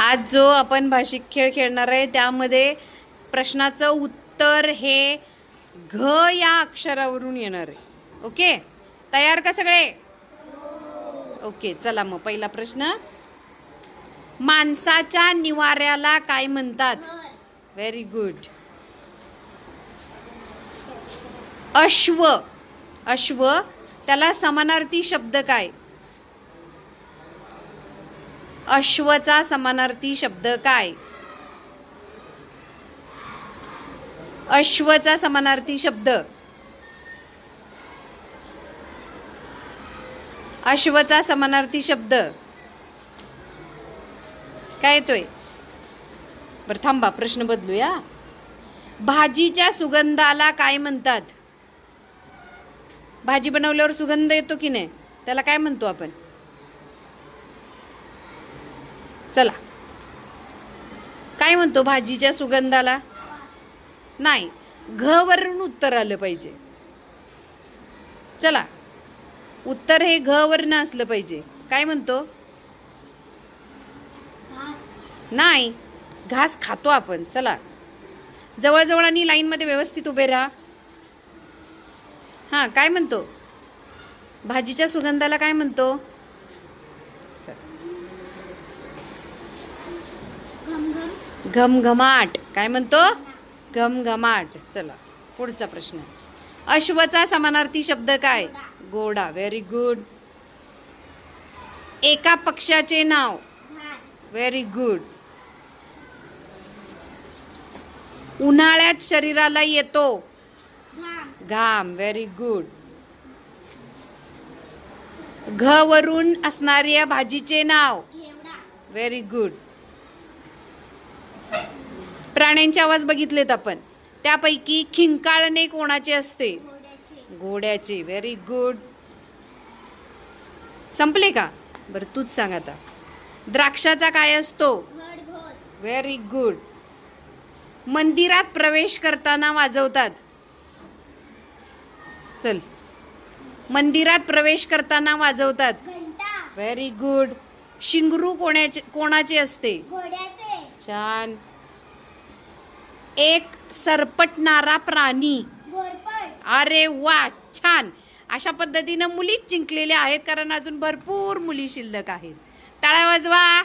आज जो आपण भाषिक खेळ खेळणार आहे त्यामध्ये प्रश्नाचं उत्तर हे घ या अक्षरावरून येणार आहे. ओके, तयार का सगळे? ओके, चला मग पहिला प्रश्न. माणसाच्या निवाऱ्याला काय म्हणतात? Very good. अश्व, अश्व त्याला समानार्थी शब्द काय? अश्वचा समानार्थी शब्द काय? अश्वचा समानार्थी शब्द, अश्वचा समानार्थी शब्द काय येतोय? बरं थांबा, प्रश्न बदलूया. भाजीच्या सुगंधाला काय म्हणतात? भाजी बनवल्यावर सुगंध येतो की नाही, त्याला काय म्हणतो आपण? चला, काय म्हणतो भाजीच्या सुगंधाला? नाही, घ वरून उत्तर आलं पाहिजे. चला, उत्तर हे घ वरून असलं पाहिजे. काय म्हणतो? नाही, घास खातो आपण. चला, जवळजवळ आणि लाईनमध्ये व्यवस्थित उभे राहा. हां, काय म्हणतो? भाजीच्या सुगंधाला काय म्हणतो? घमघमाट. काय म्हणतो? घमघमाट. चला, पुढचा प्रश्न. अश्वचा समानार्थी शब्द काय? घोडा. Very good. एका पक्षाचे नाव? Very good. उन्हाळ्यात शरीराला येतो घाम. Very good. घ वरून असणाऱ्या भाजीचे नाव? Very good. प्राण्यांचे आवाज बघितलेत आपण, त्यापैकी खिंकाळणे कोणाचे असते? घोड्याचे. Very good. संपले का? बरं तूच सांग आता. द्राक्षाचा काय असतो? Very good. मंदिरात प्रवेश करताना वाजवतात? चल, मंदिरात प्रवेश करताना वाजवतात? Very good. शिंगरू कोणाचे असते? छान. एक सरपटणारा प्राणी? अरे वा, छान. अशा पद्धतीनं मुलीच जिंकलेल्या आहेत, कारण अजून भरपूर मुली शिल्लक आहेत. टाळ्या वाजवा.